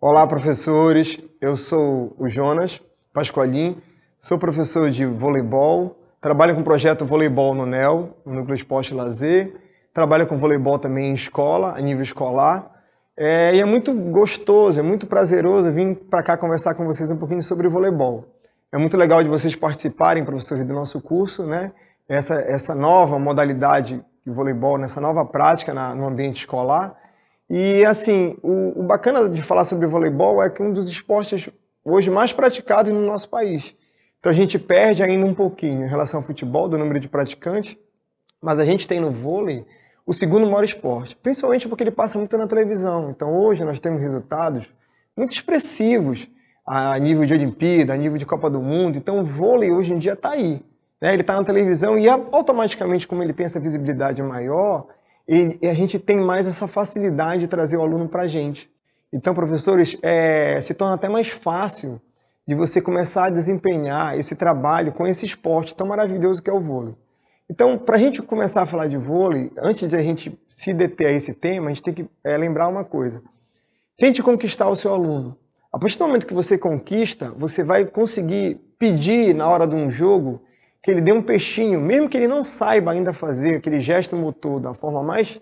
Olá, professores. Eu sou o Jonas Pasqualin, sou professor de voleibol, trabalho com o projeto Voleibol no NEL, no Núcleo Esporte e Lazer, trabalho com voleibol também em escola, a nível escolar, e é muito gostoso, é muito prazeroso vir para cá conversar com vocês um pouquinho sobre voleibol. É muito legal de vocês participarem, professores, do nosso curso, né? Essa nova modalidade de voleibol, nessa nova prática no ambiente escolar. E assim, o bacana de falar sobre voleibol é que um dos esportes hoje mais praticados no nosso país. Então a gente perde ainda um pouquinho em relação ao futebol, do número de praticantes, mas a gente tem no vôlei o segundo maior esporte, principalmente porque ele passa muito na televisão. Então hoje nós temos resultados muito expressivos a nível de Olimpíada, a nível de Copa do Mundo. Então o vôlei hoje em dia está aí, né? Ele está na televisão e automaticamente, como ele tem essa visibilidade maior, e a gente tem mais essa facilidade de trazer o aluno para a gente. Então, professores, se torna até mais fácil de você começar a desempenhar esse trabalho com esse esporte tão maravilhoso que é o vôlei. Então, para a gente começar a falar de vôlei, antes de a gente se deter a esse tema, a gente tem que lembrar uma coisa. Tente conquistar o seu aluno. A partir do momento que você conquista, você vai conseguir pedir na hora de um jogo que ele dê um peixinho, mesmo que ele não saiba ainda fazer aquele gesto motor da forma mais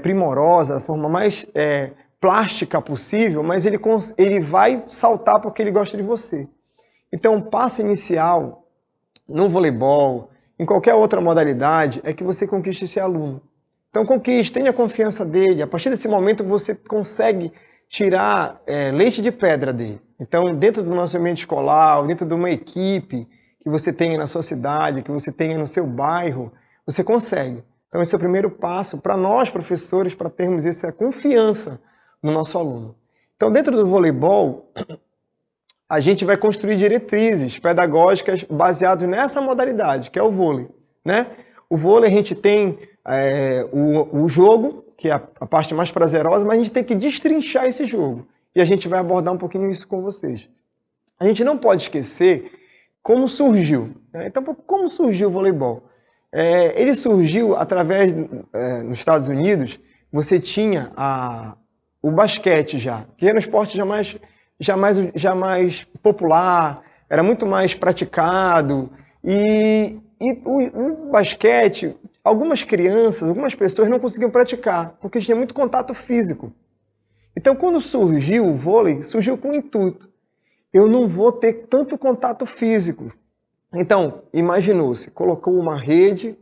primorosa, da forma mais plástica possível, mas ele vai saltar porque ele gosta de você. Então, o passo inicial no voleibol, em qualquer outra modalidade, é que você conquiste esse aluno. Então, conquiste, tenha confiança dele. A partir desse momento, você consegue tirar leite de pedra dele. Então, dentro do nosso ambiente escolar, dentro de uma equipe que você tenha na sua cidade, que você tenha no seu bairro, você consegue. Então esse é o primeiro passo para nós, professores, para termos essa confiança no nosso aluno. Então dentro do voleibol, a gente vai construir diretrizes pedagógicas baseadas nessa modalidade, que é o vôlei, né? O vôlei a gente tem o jogo, que é a parte mais prazerosa, mas a gente tem que destrinchar esse jogo. E a gente vai abordar um pouquinho isso com vocês. A gente não pode esquecer como surgiu. Então, como surgiu o voleibol? Ele surgiu através, nos Estados Unidos, você tinha o basquete já, que era um esporte já mais popular, era muito mais praticado, e o basquete, algumas crianças, algumas pessoas não conseguiam praticar, porque tinha muito contato físico. Então, quando surgiu o vôlei, surgiu com o intuito: eu não vou ter tanto contato físico. Então, imaginou-se, colocou uma rede,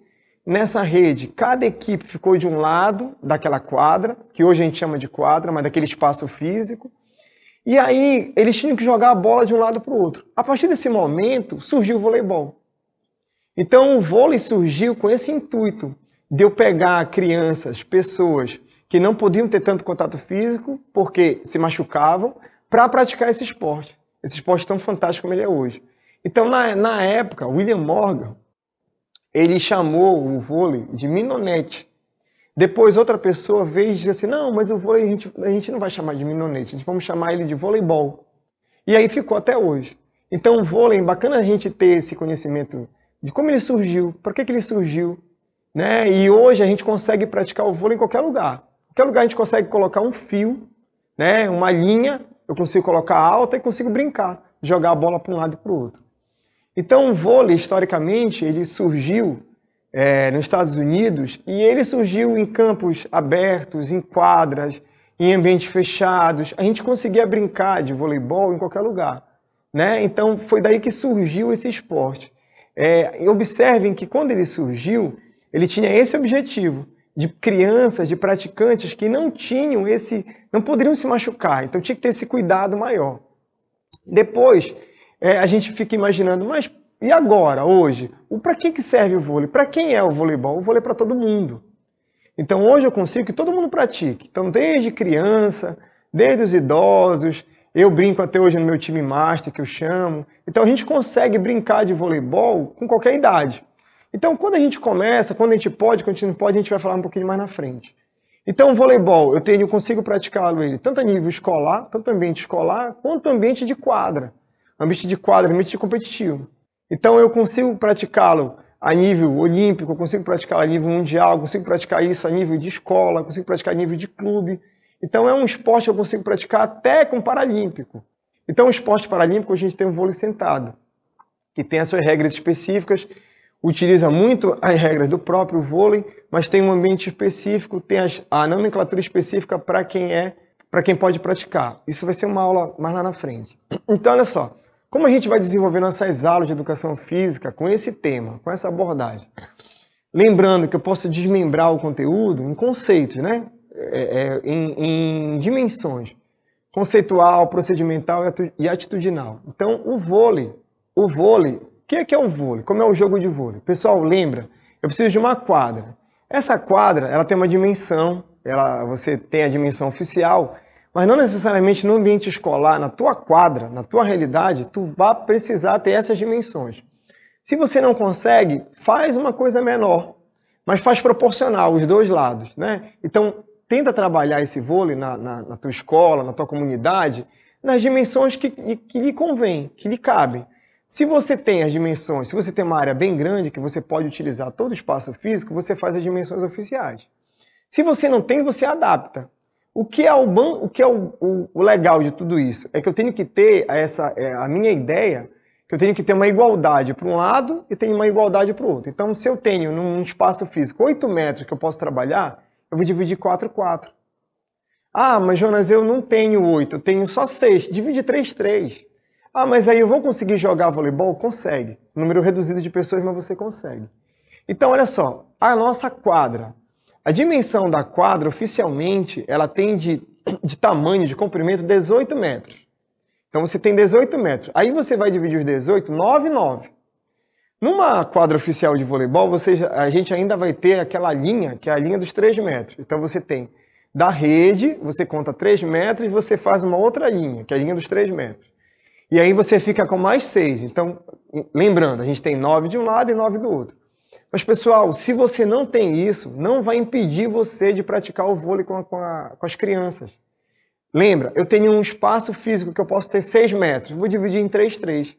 nessa rede cada equipe ficou de um lado daquela quadra, que hoje a gente chama de quadra, mas daquele espaço físico, e aí eles tinham que jogar a bola de um lado para o outro. A partir desse momento, surgiu o voleibol. Então, o vôlei surgiu com esse intuito de eu pegar crianças, pessoas que não podiam ter tanto contato físico, porque se machucavam, para praticar esse esporte tão fantástico como ele é hoje. Então, na época, William Morgan, ele chamou o vôlei de minonete. Depois, outra pessoa veio e disse assim: não, mas o vôlei a gente não vai chamar de minonete, a gente vamos chamar ele de voleibol. E aí ficou até hoje. Então, o vôlei, é bacana a gente ter esse conhecimento de como ele surgiu, para que ele surgiu, né? E hoje a gente consegue praticar o vôlei em qualquer lugar. Em qualquer lugar a gente consegue colocar um fio, né? Uma linha, eu consigo colocar alta e consigo brincar, jogar a bola para um lado e para o outro. Então o vôlei, historicamente, ele surgiu nos Estados Unidos e ele surgiu em campos abertos, em quadras, em ambientes fechados. A gente conseguia brincar de voleibol em qualquer lugar, né? Então foi daí que surgiu esse esporte. Observem que quando ele surgiu, ele tinha esse objetivo, de crianças, de praticantes que não poderiam se machucar, então tinha que ter esse cuidado maior. Depois, a gente fica imaginando, mas e agora, hoje? Para que serve o vôlei? Para quem é o voleibol? O vôlei é para todo mundo. Então hoje eu consigo que todo mundo pratique. Então desde criança, desde os idosos, eu brinco até hoje no meu time master, que eu chamo. Então a gente consegue brincar de voleibol com qualquer idade. Então, quando a gente começa, quando a gente pode, quando a gente não pode, a gente vai falar um pouquinho mais na frente. Então, o voleibol, eu consigo praticá-lo ele tanto a nível escolar, tanto ambiente escolar, quanto ambiente de quadra. Ambiente de quadra, ambiente de competitivo. Então, eu consigo praticá-lo a nível olímpico, eu consigo praticar a nível mundial, eu consigo praticar isso a nível de escola, eu consigo praticar a nível de clube. Então é um esporte que eu consigo praticar até com paralímpico. Então o esporte paralímpico a gente tem o vôlei sentado, que tem as suas regras específicas, utiliza muito as regras do próprio vôlei, mas tem um ambiente específico, tem a nomenclatura específica para quem pode praticar. Isso vai ser uma aula mais lá na frente. Então olha só, como a gente vai desenvolver nossas aulas de educação física com esse tema, com essa abordagem? Lembrando que eu posso desmembrar o conteúdo em conceitos, né? Em dimensões. Conceitual, procedimental e atitudinal. Então, o vôlei, o que é o vôlei? Como é o jogo de vôlei? Pessoal, lembra? Eu preciso de uma quadra. Essa quadra, ela tem uma dimensão, você tem a dimensão oficial, mas não necessariamente no ambiente escolar, na tua quadra, na tua realidade, tu vai precisar ter essas dimensões. Se você não consegue, faz uma coisa menor, mas faz proporcional, os dois lados, né? Então, tenta trabalhar esse vôlei na tua escola, na tua comunidade, nas dimensões que lhe convém, que lhe cabem. Se você tem as dimensões, se você tem uma área bem grande que você pode utilizar todo o espaço físico, você faz as dimensões oficiais. Se você não tem, você adapta. O que é o legal de tudo isso? É que eu tenho que ter a minha ideia, que eu tenho que ter uma igualdade para um lado e tenho uma igualdade para o outro. Então, se eu tenho num espaço físico 8 metros que eu posso trabalhar, eu vou dividir 4, 4. Ah, mas Jonas, eu não tenho 8, eu tenho só 6. Divide 3, 3. Ah, mas aí eu vou conseguir jogar voleibol? Consegue. Número reduzido de pessoas, mas você consegue. Então, olha só, a nossa quadra. A dimensão da quadra, oficialmente, ela tem de tamanho, de comprimento, 18 metros. Então, você tem 18 metros. Aí você vai dividir os 18, 9, 9. Numa quadra oficial de voleibol, a gente ainda vai ter aquela linha, que é a linha dos 3 metros. Então, você tem da rede, você conta 3 metros e você faz uma outra linha, que é a linha dos 3 metros. E aí você fica com mais 6. Então, lembrando, a gente tem 9 de um lado e 9 do outro. Mas, pessoal, se você não tem isso, não vai impedir você de praticar o vôlei com as crianças. Lembra, eu tenho um espaço físico que eu posso ter 6 metros, vou dividir em 3, 3.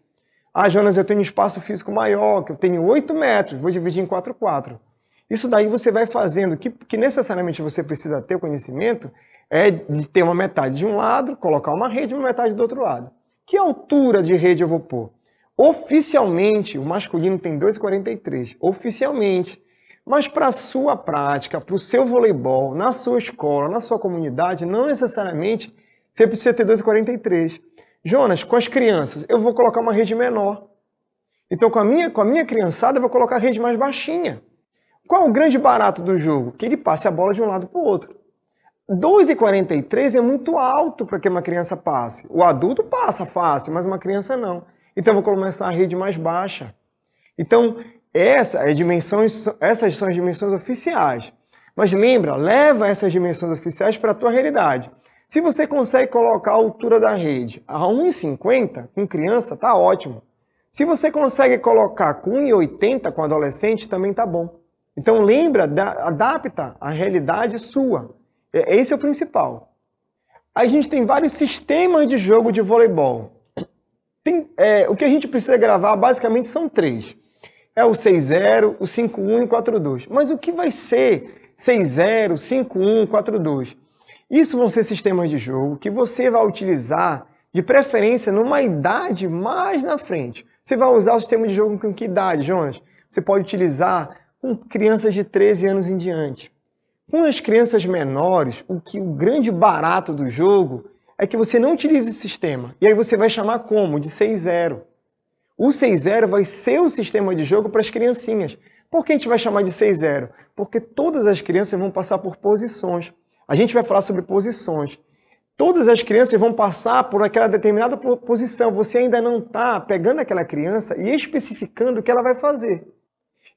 Ah, Jonas, eu tenho um espaço físico maior, que eu tenho 8 metros, vou dividir em 4, 4. Isso daí você vai fazendo, que necessariamente você precisa ter o conhecimento, é de ter uma metade de um lado, colocar uma rede e uma metade do outro lado. Que altura de rede eu vou pôr? Oficialmente, o masculino tem 2,43. Oficialmente. Mas para a sua prática, para o seu voleibol, na sua escola, na sua comunidade, não necessariamente você precisa ter 2,43. Jonas, com as crianças, eu vou colocar uma rede menor. Então, com a minha criançada, eu vou colocar a rede mais baixinha. Qual é o grande barato do jogo? Que ele passe a bola de um lado para o outro. 2,43 é muito alto para que uma criança passe. O adulto passa fácil, mas uma criança não. Então, eu vou começar a rede mais baixa. Então, essas são as dimensões oficiais. Mas lembra, leva essas dimensões oficiais para a tua realidade. Se você consegue colocar a altura da rede a 1,50 com criança, tá ótimo. Se você consegue colocar com 1,80 com adolescente, também tá bom. Então, lembra, adapta a realidade sua. Esse é o principal. A gente tem vários sistemas de jogo de voleibol. O que a gente precisa gravar basicamente são 3. É o 6-0, o 5-1 e o 4-2. Mas o que vai ser 6-0, 5-1, 4-2? Isso vão ser sistemas de jogo que você vai utilizar, de preferência, numa idade mais na frente. Você vai usar o sistema de jogo com que idade, Jonas? Você pode utilizar com crianças de 13 anos em diante. Com as crianças menores, o grande barato do jogo é que você não utilize esse sistema. E aí você vai chamar como? De 6-0. O 6-0 vai ser o sistema de jogo para as criancinhas. Por que a gente vai chamar de 6-0? Porque todas as crianças vão passar por posições. A gente vai falar sobre posições. Todas as crianças vão passar por aquela determinada posição. Você ainda não está pegando aquela criança e especificando o que ela vai fazer.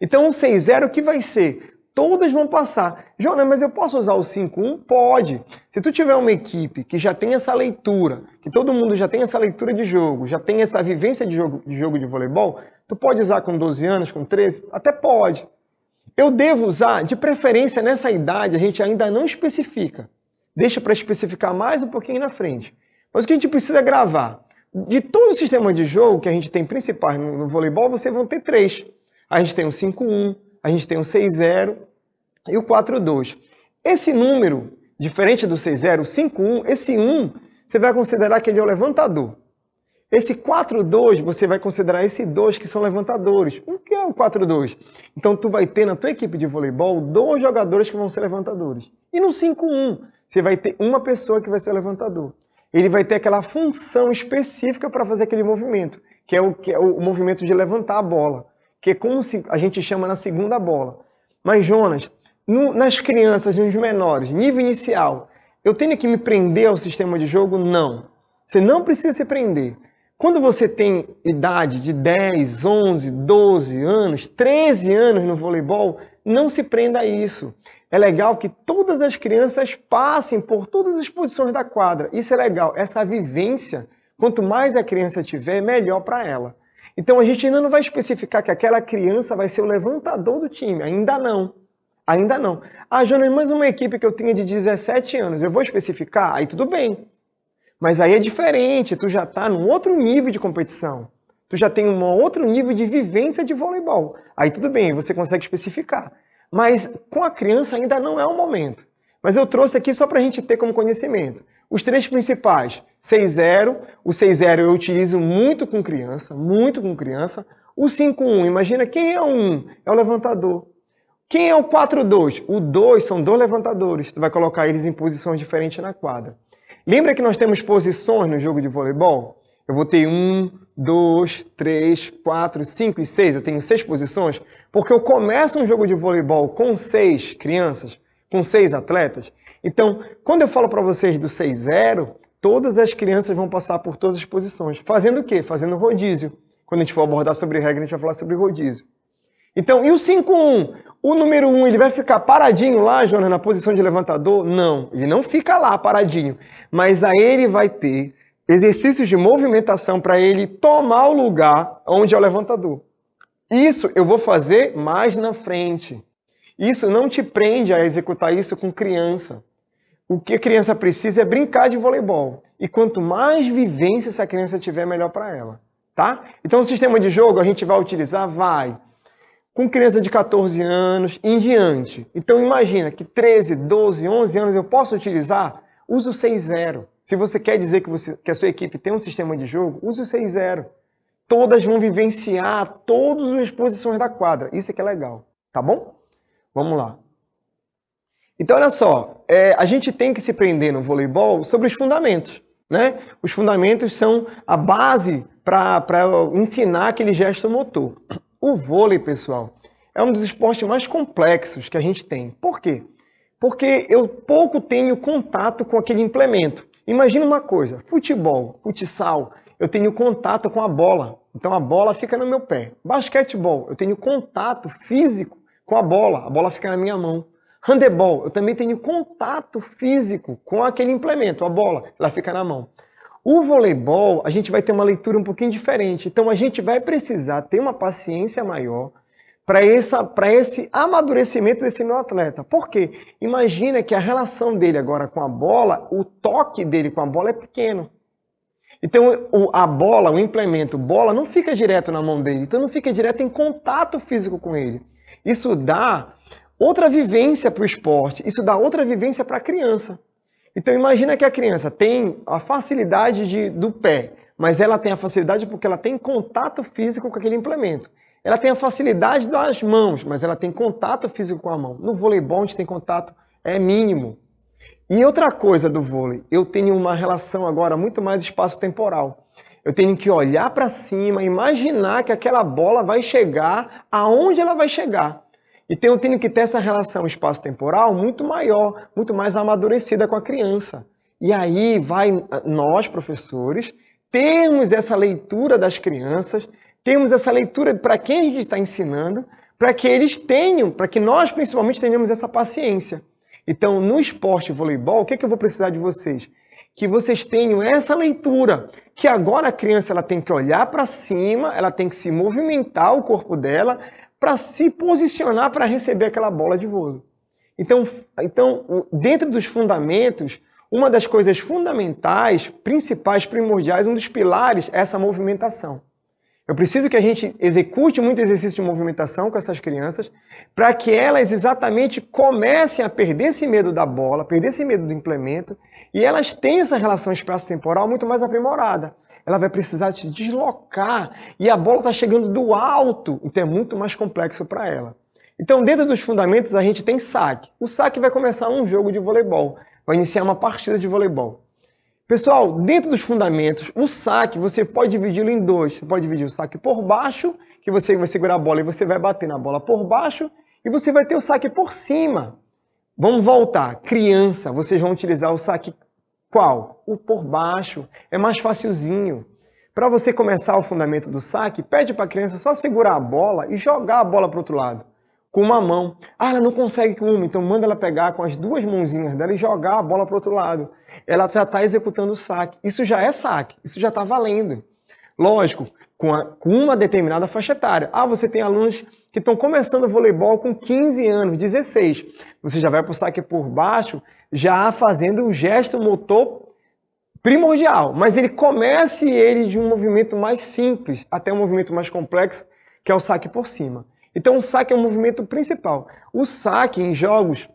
Então, o 6-0 o que vai ser? Todas vão passar. Jonas, mas eu posso usar o 5-1? Pode. Se tu tiver uma equipe que já tem essa leitura, que todo mundo já tem essa leitura de jogo, já tem essa vivência de jogo de voleibol, tu pode usar com 12 anos, com 13? Até pode. Eu devo usar, de preferência nessa idade, a gente ainda não especifica. Deixa para especificar mais um pouquinho na frente. Mas o que a gente precisa gravar? De todo o sistema de jogo que a gente tem principais no voleibol, vocês vão ter 3. A gente tem o 5-1, a gente tem o 6-0 e o 4-2. Esse número diferente do 6-0, o 5-1, esse 1 você vai considerar que ele é o levantador. Esse 4-2, você vai considerar esse 2 que são levantadores. O que é o 4-2? Então, tu vai ter na tua equipe de voleibol 2 jogadores que vão ser levantadores. E no 5-1, você vai ter uma pessoa que vai ser levantador. Ele vai ter aquela função específica para fazer aquele movimento, que é o movimento de levantar a bola, que é como a gente chama na segunda bola. Mas, Jonas, nas crianças, nos menores, nível inicial, eu tenho que me prender ao sistema de jogo? Não. Você não precisa se prender. Quando você tem idade de 10, 11, 12 anos, 13 anos no voleibol, não se prenda a isso. É legal que todas as crianças passem por todas as posições da quadra. Isso é legal. Essa vivência, quanto mais a criança tiver, melhor para ela. Então a gente ainda não vai especificar que aquela criança vai ser o levantador do time. Ainda não. Ainda não. Ah, Jonas, mas uma equipe que eu tenha de 17 anos, eu vou especificar? Aí tudo bem. Mas aí é diferente, tu já está num outro nível de competição. Tu já tem um outro nível de vivência de voleibol. Aí tudo bem, você consegue especificar. Mas com a criança ainda não é o momento. Mas eu trouxe aqui só para a gente ter como conhecimento. Os 3 principais, 6-0. O 6-0 eu utilizo muito com criança, muito com criança. O 5-1, imagina quem é o 1? É o levantador. Quem é o 4-2? O 2 são 2 levantadores. Tu vai colocar eles em posições diferentes na quadra. Lembra que nós temos posições no jogo de voleibol? Eu vou ter 1, 2, 3, 4, 5 e 6. Eu tenho 6 posições porque eu começo um jogo de voleibol com 6 crianças, com 6 atletas. Então, quando eu falo para vocês do 6-0, todas as crianças vão passar por todas as posições. Fazendo o quê? Fazendo rodízio. Quando a gente for abordar sobre regra, a gente vai falar sobre rodízio. Então, e o 5-1? O número 1, ele vai ficar paradinho lá, Jonas, na posição de levantador? Não, ele não fica lá paradinho. Mas aí ele vai ter exercícios de movimentação para ele tomar o lugar onde é o levantador. Isso eu vou fazer mais na frente. Isso não te prende a executar isso com criança. O que a criança precisa é brincar de voleibol. E quanto mais vivência essa criança tiver, melhor para ela. Tá? Então, o sistema de jogo a gente vai utilizar? Vai. Com criança de 14 anos em diante. Então imagina que 13, 12, 11 anos eu posso utilizar? Use o 6-0. Se você quer dizer que a sua equipe tem um sistema de jogo, use o 6-0. Todas vão vivenciar todas as posições da quadra. Isso é que é legal. Tá bom? Vamos lá. Então olha só, a gente tem que se prender no voleibol sobre os fundamentos. Né? Os fundamentos são a base para ensinar aquele gesto motor. O vôlei, pessoal, é um dos esportes mais complexos que a gente tem. Por quê? Porque eu pouco tenho contato com aquele implemento. Imagina uma coisa, futebol, futsal, eu tenho contato com a bola. Então a bola fica no meu pé. Basquetebol, eu tenho contato físico com a bola fica na minha mão. Handebol, eu também tenho contato físico com aquele implemento, a bola, ela fica na mão. O voleibol, a gente vai ter uma leitura um pouquinho diferente. Então, a gente vai precisar ter uma paciência maior para esse amadurecimento desse meu atleta. Por quê? Imagina que a relação dele agora com a bola, o toque dele com a bola é pequeno. Então, a bola, o implemento bola, não fica direto na mão dele. Então, não fica direto em contato físico com ele. Isso dá outra vivência para o esporte. Isso dá outra vivência para a criança. Então imagina que a criança tem a facilidade do pé, mas ela tem a facilidade porque ela tem contato físico com aquele implemento. Ela tem a facilidade das mãos, mas ela tem contato físico com a mão. No voleibol a gente tem contato mínimo. E outra coisa do vôlei, eu tenho uma relação agora muito mais espaço-temporal. Eu tenho que olhar para cima, imaginar que aquela bola vai chegar aonde ela vai chegar. Então eu tenho que ter essa relação espaço-temporal muito maior, muito mais amadurecida com a criança. E aí vai nós, professores, termos essa leitura das crianças, temos essa leitura para quem a gente está ensinando, para que eles tenham, para que nós principalmente tenhamos essa paciência. Então no esporte voleibol, o que eu vou precisar de vocês? Que vocês tenham essa leitura, que agora a criança ela tem que olhar para cima, ela tem que se movimentar o corpo dela, para se posicionar para receber aquela bola de vôlei. Então, dentro dos fundamentos, uma das coisas fundamentais, principais, primordiais, um dos pilares é essa movimentação. Eu preciso que a gente execute muito exercício de movimentação com essas crianças para que elas exatamente comecem a perder esse medo da bola, perder esse medo do implemento e elas tenham essa relação espaço-temporal muito mais aprimorada. Ela vai precisar se deslocar e a bola está chegando do alto, então é muito mais complexo para ela. Então, dentro dos fundamentos, a gente tem saque. O saque vai começar um jogo de voleibol, vai iniciar uma partida de voleibol. Pessoal, dentro dos fundamentos, o saque você pode dividi-lo em dois. Você pode dividir o saque por baixo, que você vai segurar a bola e você vai bater na bola por baixo, e você vai ter o saque por cima. Vamos voltar. Criança, vocês vão utilizar o saque qual? O por baixo. É mais facilzinho. Para você começar o fundamento do saque, pede para a criança só segurar a bola e jogar a bola para o outro lado. Com uma mão. Ah, ela não consegue com uma, então manda ela pegar com as duas mãozinhas dela e jogar a bola para o outro lado. Ela já está executando o saque. Isso já é saque, isso já está valendo. Lógico, com uma determinada faixa etária. Ah, você tem alunos que estão começando voleibol com 15 anos, 16. Você já vai para o saque por baixo, já fazendo o gesto motor primordial. Mas ele comece ele de um movimento mais simples até um movimento mais complexo, que é o saque por cima. Então o saque é o movimento principal. O saque em jogos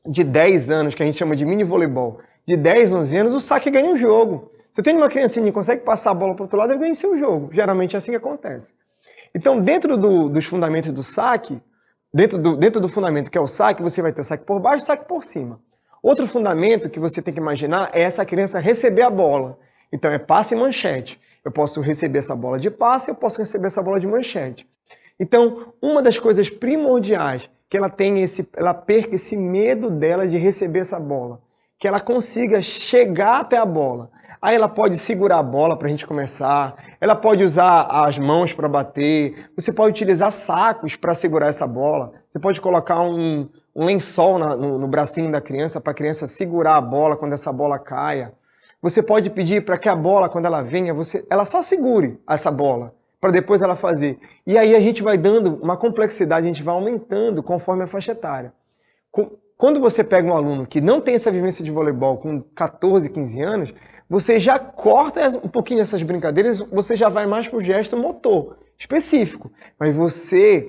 de 10 anos, que a gente chama de mini voleibol, de 10, 11 anos, o saque ganha o jogo. Se eu tenho uma criancinha que consegue passar a bola para o outro lado, ele ganha seu jogo. Geralmente é assim que acontece. Então, dentro dos fundamentos do saque, dentro do fundamento que é o saque, você vai ter o saque por baixo e o saque por cima. Outro fundamento que você tem que imaginar é essa criança receber a bola. Então, é passe e manchete. Eu posso receber essa bola de passe, eu posso receber essa bola de manchete. Então, uma das coisas primordiais que ela perca esse medo dela de receber essa bola, que ela consiga chegar até a bola. Aí ela pode segurar a bola para a gente começar, ela pode usar as mãos para bater, você pode utilizar sacos para segurar essa bola, você pode colocar um lençol no bracinho da criança para a criança segurar a bola quando essa bola caia. Você pode pedir para que a bola, quando ela venha, ela só segure essa bola, para depois ela fazer. E aí a gente vai dando uma complexidade, a gente vai aumentando conforme a faixa etária. Quando você pega um aluno que não tem essa vivência de voleibol com 14, 15 anos, você já corta um pouquinho essas brincadeiras, você já vai mais para o gesto motor específico. Mas você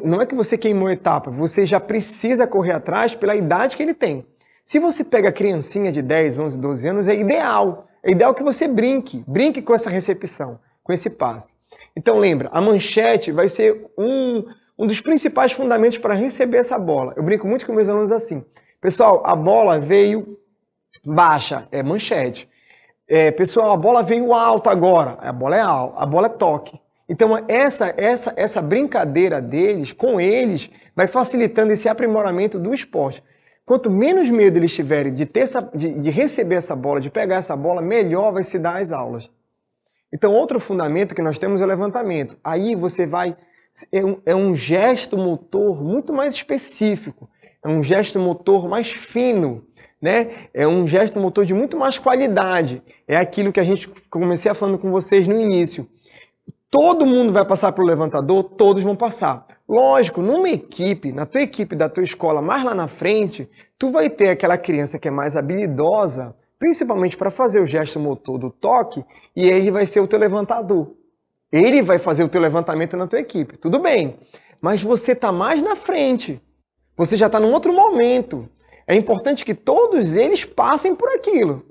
não é que você queimou a etapa, você já precisa correr atrás pela idade que ele tem. Se você pega a criancinha de 10, 11, 12 anos, é ideal. É ideal que você brinque com essa recepção, com esse passe. Então lembra, a manchete vai ser um dos principais fundamentos para receber essa bola. Eu brinco muito com meus alunos assim. Pessoal, a bola veio baixa, é manchete. Pessoal, a bola veio alta agora, a bola é alta, a bola é toque. Então essa brincadeira deles, com eles, vai facilitando esse aprimoramento do esporte. Quanto menos medo eles tiverem de receber essa bola, de pegar essa bola, melhor vai se dar as aulas. Então outro fundamento que nós temos é o levantamento. Aí você vai... É um gesto motor muito mais específico, é um gesto motor mais fino, né? É um gesto motor de muito mais qualidade. É aquilo que a gente comecei falando com vocês no início. Todo mundo vai passar para o levantador, todos vão passar. Lógico, numa equipe, na tua equipe da tua escola, mais lá na frente, tu vai ter aquela criança que é mais habilidosa, principalmente para fazer o gesto motor do toque, e ele vai ser o teu levantador. Ele vai fazer o teu levantamento na tua equipe, tudo bem. Mas você está mais na frente. Você já está num outro momento. É importante que todos eles passem por aquilo.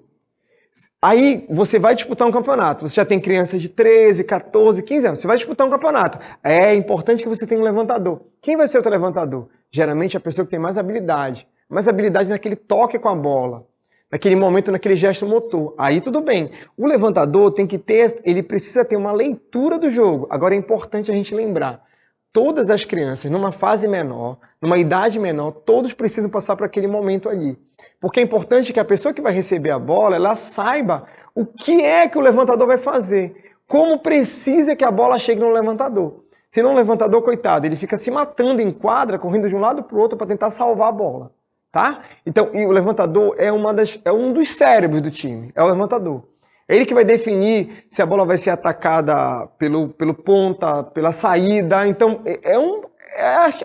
Aí você vai disputar um campeonato. Você já tem crianças de 13, 14, 15 anos. Você vai disputar um campeonato. É importante que você tenha um levantador. Quem vai ser o teu levantador? Geralmente a pessoa que tem mais habilidade. Mais habilidade naquele toque com a bola. Naquele momento, naquele gesto motor. Aí tudo bem. O levantador ele precisa ter uma leitura do jogo. Agora é importante a gente lembrar. Todas as crianças, numa fase menor, numa idade menor, todos precisam passar por aquele momento ali. Porque é importante que a pessoa que vai receber a bola, ela saiba o que é que o levantador vai fazer. Como precisa que a bola chegue no levantador. Senão o levantador, coitado, ele fica se matando em quadra, correndo de um lado para o outro para tentar salvar a bola. Tá? Então, e o levantador é um dos cérebros do time, é o levantador. É ele que vai definir se a bola vai ser atacada pelo ponta, pela saída. Então, é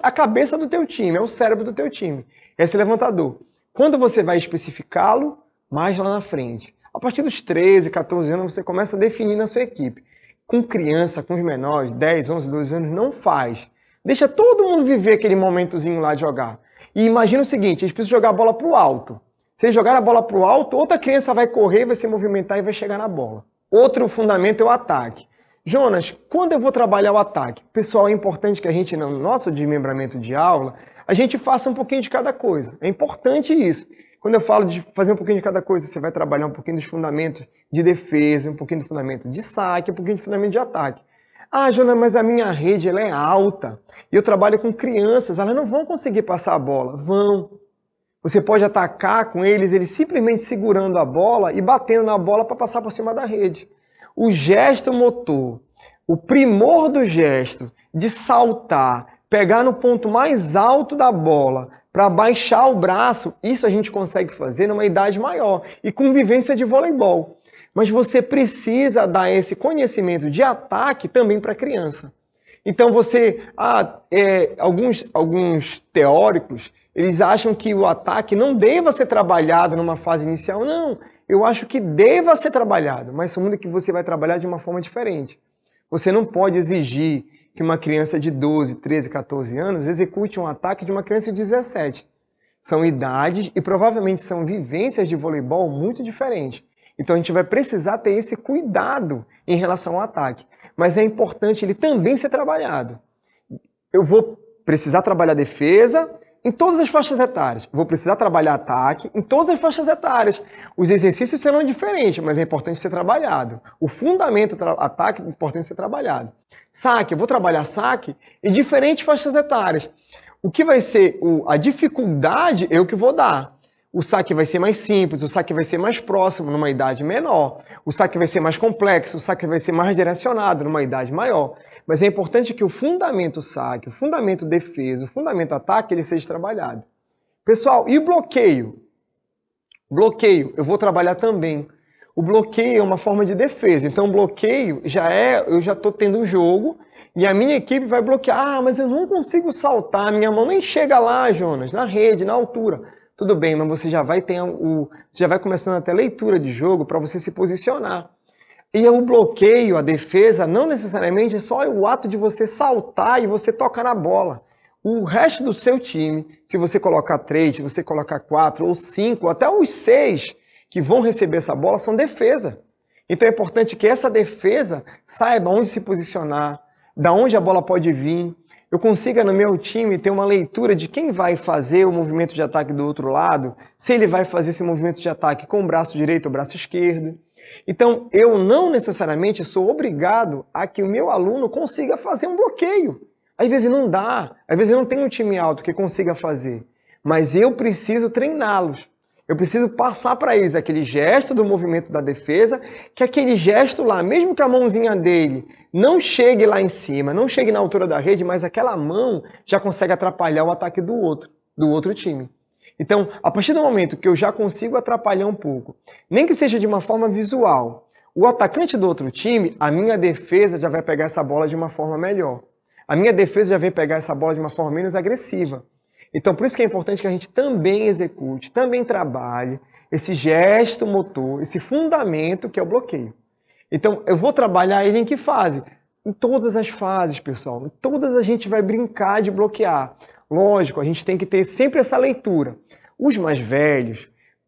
a cabeça do teu time, é o cérebro do teu time. Esse levantador. Quando você vai especificá-lo, mais lá na frente. A partir dos 13, 14 anos, você começa a definir na sua equipe. com criança, com os menores, 10, 11, 12 anos, não faz. Deixa todo mundo viver aquele momentozinho lá de jogar. E imagina o seguinte, eles precisam jogar a bola para o alto. Se eles jogarem a bola para o alto, outra criança vai correr, vai se movimentar e vai chegar na bola. Outro fundamento é o ataque. Jonas, quando eu vou trabalhar o ataque? Pessoal, é importante que a gente, no nosso desmembramento de aula, a gente faça um pouquinho de cada coisa. É importante isso. Quando eu falo de fazer um pouquinho de cada coisa, você vai trabalhar um pouquinho dos fundamentos de defesa, um pouquinho do fundamento de saque, um pouquinho do fundamento de ataque. Ah, Jonas, mas a minha rede ela é alta e eu trabalho com crianças, elas não vão conseguir passar a bola. Vão. Você pode atacar com eles simplesmente segurando a bola e batendo na bola para passar por cima da rede. O gesto motor, o primor do gesto de saltar, pegar no ponto mais alto da bola para baixar o braço, isso a gente consegue fazer numa idade maior e com vivência de voleibol. Mas você precisa dar esse conhecimento de ataque também para a criança. Então alguns teóricos, eles acham que o ataque não deva ser trabalhado numa fase inicial. Não, eu acho que deva ser trabalhado, mas segundo que você vai trabalhar de uma forma diferente. Você não pode exigir que uma criança de 12, 13, 14 anos execute um ataque de uma criança de 17. São idades e provavelmente são vivências de voleibol muito diferentes. Então a gente vai precisar ter esse cuidado em relação ao ataque. Mas é importante ele também ser trabalhado. Eu vou precisar trabalhar defesa em todas as faixas etárias. Vou precisar trabalhar ataque em todas as faixas etárias. Os exercícios serão diferentes, mas é importante ser trabalhado. O fundamento do ataque é importante ser trabalhado. Saque, eu vou trabalhar saque em diferentes faixas etárias. O que vai ser a dificuldade, eu que vou dar. O saque vai ser mais simples, o saque vai ser mais próximo numa idade menor. O saque vai ser mais complexo, o saque vai ser mais direcionado numa idade maior. Mas é importante que o fundamento saque, o fundamento defesa, o fundamento ataque, ele seja trabalhado. Pessoal, e o bloqueio? Bloqueio, eu vou trabalhar também. O bloqueio é uma forma de defesa. Então, o bloqueio eu já estou tendo um jogo e a minha equipe vai bloquear. Ah, mas eu não consigo saltar, minha mão nem chega lá, Jonas, na rede, na altura. Tudo bem, mas você já vai começando a ter leitura de jogo para você se posicionar. E o bloqueio, a defesa, não necessariamente é só o ato de você saltar e você tocar na bola. O resto do seu time, se você colocar 3, se você colocar 4 ou 5, até os 6 que vão receber essa bola são defesa. Então é importante que essa defesa saiba onde se posicionar, da onde a bola pode vir. Eu consiga no meu time ter uma leitura de quem vai fazer o movimento de ataque do outro lado, se ele vai fazer esse movimento de ataque com o braço direito ou o braço esquerdo. Então, eu não necessariamente sou obrigado a que o meu aluno consiga fazer um bloqueio. Às vezes não dá, às vezes eu não tenho um time alto que consiga fazer, mas eu preciso treiná-los. Eu preciso passar para eles aquele gesto do movimento da defesa, que aquele gesto lá, mesmo que a mãozinha dele não chegue lá em cima, não chegue na altura da rede, mas aquela mão já consegue atrapalhar o ataque do outro time. Então, a partir do momento que eu já consigo atrapalhar um pouco, nem que seja de uma forma visual, o atacante do outro time, a minha defesa já vai pegar essa bola de uma forma melhor. A minha defesa já vai pegar essa bola de uma forma menos agressiva. Então, por isso que é importante que a gente também execute, também trabalhe esse gesto motor, esse fundamento que é o bloqueio. Então, eu vou trabalhar ele em que fase? Em todas as fases, pessoal. Em todas a gente vai brincar de bloquear. Lógico, a gente tem que ter sempre essa leitura. Os mais velhos,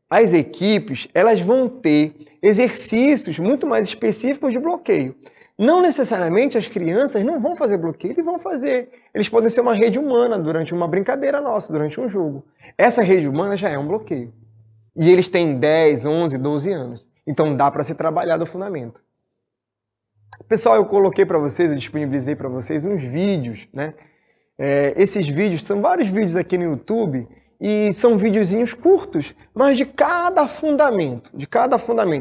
as equipes, elas vão ter exercícios muito mais específicos de bloqueio. Não necessariamente as crianças não vão fazer bloqueio, eles vão fazer. Eles podem ser uma rede humana durante uma brincadeira nossa, durante um jogo. Essa rede humana já é um bloqueio. E eles têm 10, 11, 12 anos. Então dá para ser trabalhado o fundamento. Pessoal, eu coloquei para vocês, eu disponibilizei para vocês uns vídeos, né? Esses vídeos, são vários vídeos aqui no YouTube, e são videozinhos curtos, mas de cada fundamento.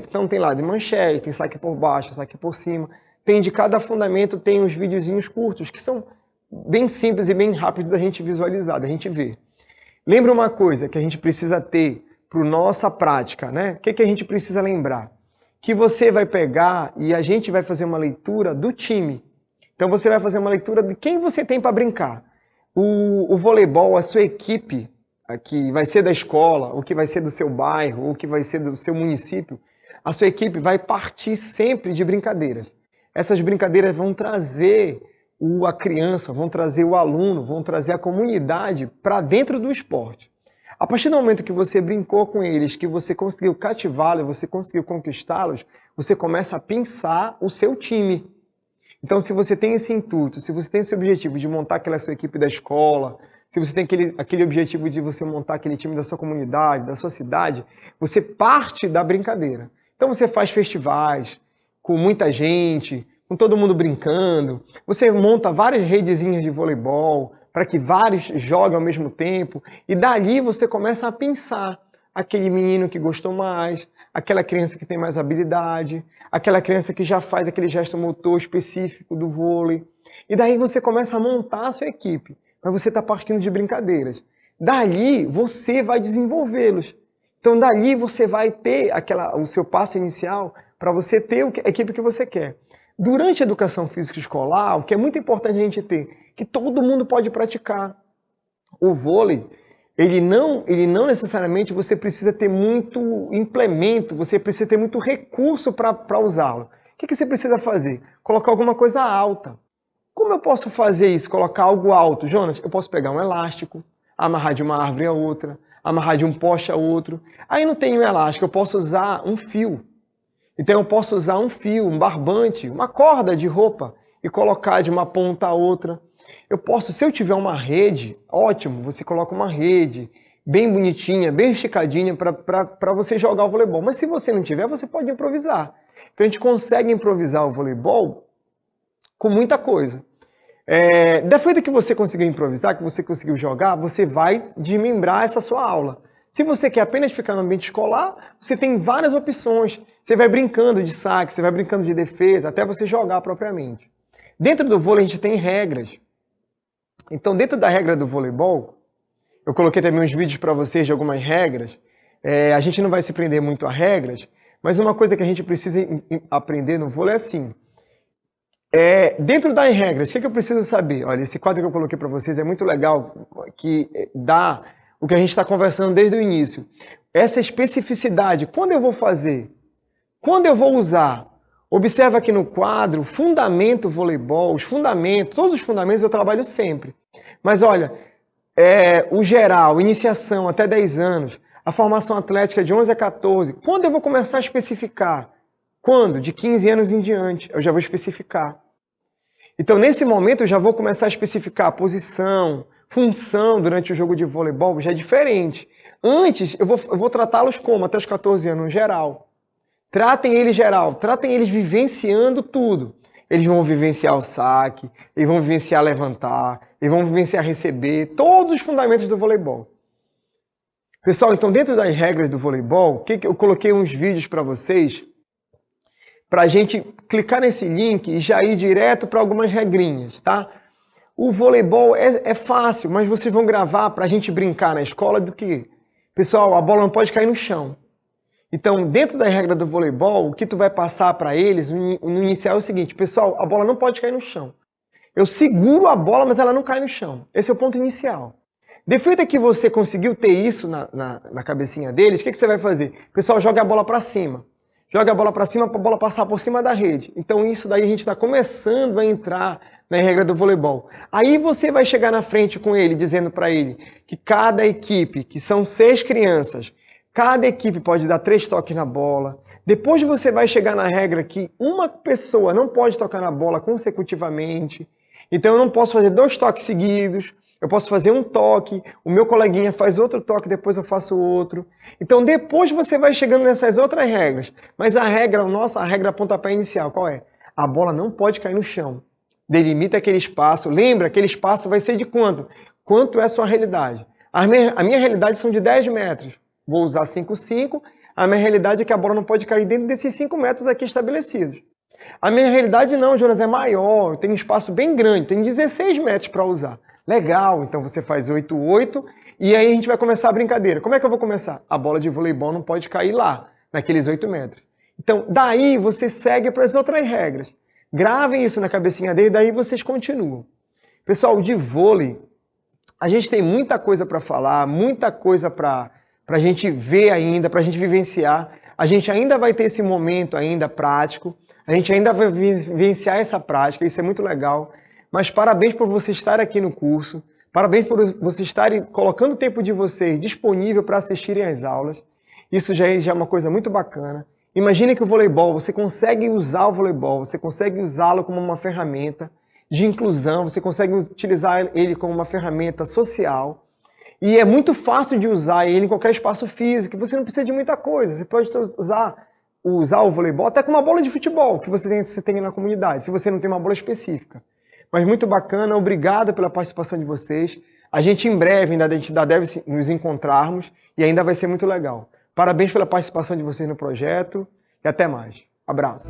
Então tem lá de manchete, tem saque por baixo, saque por cima. Tem de cada fundamento, tem uns videozinhos curtos, que são bem simples e bem rápidos da gente visualizar, da gente ver. Lembra uma coisa que a gente precisa ter para a nossa prática, né? O que a gente precisa lembrar? Que você vai pegar e a gente vai fazer uma leitura do time. Então você vai fazer uma leitura de quem você tem para brincar. O voleibol, a sua equipe, que vai ser da escola, ou que vai ser do seu bairro, ou que vai ser do seu município, a sua equipe vai partir sempre de brincadeiras. essas brincadeiras vão trazer a criança, vão trazer o aluno, vão trazer a comunidade para dentro do esporte. A partir do momento que você brincou com eles, que você conseguiu cativá-los, você conseguiu conquistá-los, você começa a pensar o seu time. Então, se você tem esse intuito, se você tem esse objetivo de montar aquela sua equipe da escola, se você tem aquele objetivo de você montar aquele time da sua comunidade, da sua cidade, você parte da brincadeira. Então, você faz festivais com muita gente, com todo mundo brincando, você monta várias redezinhas de voleibol, para que vários joguem ao mesmo tempo, e dali você começa a pensar aquele menino que gostou mais, aquela criança que tem mais habilidade, aquela criança que já faz aquele gesto motor específico do vôlei, e daí você começa a montar a sua equipe, mas você está partindo de brincadeiras. Dali você vai desenvolvê-los. Então dali você vai ter o seu passo inicial para você ter a equipe que você quer. Durante a educação física escolar, o que é muito importante a gente ter, que todo mundo pode praticar. O vôlei, ele não necessariamente você precisa ter muito implemento, você precisa ter muito recurso para usá-lo. O que você precisa fazer? Colocar alguma coisa alta. Como eu posso fazer isso? Colocar algo alto? Jonas, eu posso pegar um elástico, amarrar de uma árvore a outra, amarrar de um poste a outro. Aí não tem um elástico, eu posso usar um fio. Então eu posso usar um fio, um barbante, uma corda de roupa e colocar de uma ponta a outra. Eu posso, se eu tiver uma rede, ótimo, você coloca uma rede bem bonitinha, bem esticadinha para você jogar o voleibol. Mas se você não tiver, você pode improvisar. Então a gente consegue improvisar o voleibol com muita coisa. Depois que você conseguiu improvisar, que você conseguiu jogar, você vai desmembrar essa sua aula. Se você quer apenas ficar no ambiente escolar, você tem várias opções. Você vai brincando de saque, você vai brincando de defesa, até você jogar propriamente. Dentro do vôlei a gente tem regras. Então dentro da regra do voleibol, eu coloquei também uns vídeos para vocês de algumas regras. A gente não vai se prender muito a regras, mas uma coisa que a gente precisa aprender no vôlei é assim. Dentro das regras, o que eu preciso saber? Olha, esse quadro que eu coloquei para vocês é muito legal, que dá o que a gente está conversando desde o início. Essa especificidade, quando eu vou fazer? Quando eu vou usar? Observa aqui no quadro, fundamento voleibol, os fundamentos, todos os fundamentos eu trabalho sempre. Mas olha, o geral, iniciação até 10 anos, a formação atlética de 11 a 14, quando eu vou começar a especificar? Quando? De 15 anos em diante, eu já vou especificar. Então nesse momento eu já vou começar a especificar a posição, função durante o jogo de voleibol, já é diferente. Antes, eu vou tratá-los como? Até os 14 anos, geral. Tratem eles geral, tratem eles vivenciando tudo. Eles vão vivenciar o saque, eles vão vivenciar levantar, eles vão vivenciar receber, todos os fundamentos do voleibol. Pessoal, então dentro das regras do voleibol, eu coloquei uns vídeos para vocês, para a gente clicar nesse link e já ir direto para algumas regrinhas, tá? O voleibol é fácil, mas vocês vão gravar para a gente brincar na escola do que? Pessoal, a bola não pode cair no chão. Então, dentro da regra do voleibol, o que tu vai passar para eles no inicial é o seguinte, pessoal, a bola não pode cair no chão. Eu seguro a bola, mas ela não cai no chão. Esse é o ponto inicial. Depois que você conseguiu ter isso na cabecinha deles, o que você vai fazer? Pessoal, joga a bola para cima. Joga a bola para cima para a bola passar por cima da rede. Então, isso daí a gente está começando a entrar na regra do voleibol. Aí você vai chegar na frente com ele, dizendo para ele que cada equipe, que são 6 crianças, cada equipe pode dar 3 toques na bola. Depois você vai chegar na regra que uma pessoa não pode tocar na bola consecutivamente. Então eu não posso fazer 2 toques seguidos. Eu posso fazer um toque, o meu coleguinha faz outro toque, depois eu faço outro. Então depois você vai chegando nessas outras regras. Mas a regra pontapé inicial, qual é? A bola não pode cair no chão. Delimita aquele espaço. Lembra, aquele espaço vai ser de quanto? Quanto é a sua realidade? A minha realidade são de 10 metros. Vou usar 5,5. A minha realidade é que a bola não pode cair dentro desses 5 metros aqui estabelecidos. A minha realidade não, Jonas, é maior. Eu tenho um espaço bem grande, tenho 16 metros para usar. Legal, então você faz 8, 8 e aí a gente vai começar a brincadeira. Como é que eu vou começar? A bola de voleibol não pode cair lá, naqueles 8 metros. Então, daí você segue para as outras regras. Gravem isso na cabecinha dele, daí vocês continuam. Pessoal, de vôlei, a gente tem muita coisa para falar, muita coisa para a gente ver ainda, para a gente vivenciar. A gente ainda vai ter esse momento ainda prático. A gente ainda vai vivenciar essa prática, isso é muito legal. Mas parabéns por você estar aqui no curso, parabéns por você estar colocando o tempo de vocês disponível para assistirem às aulas. Isso já é uma coisa muito bacana. Imagine que o voleibol, você consegue usar o voleibol, você consegue usá-lo como uma ferramenta de inclusão, você consegue utilizar ele como uma ferramenta social. E é muito fácil de usar ele em qualquer espaço físico, você não precisa de muita coisa. Você pode usar o voleibol até com uma bola de futebol que você tem na comunidade, se você não tem uma bola específica. Mas muito bacana, obrigado pela participação de vocês. A gente em breve ainda deve nos encontrarmos e ainda vai ser muito legal. Parabéns pela participação de vocês no projeto e até mais. Abraço.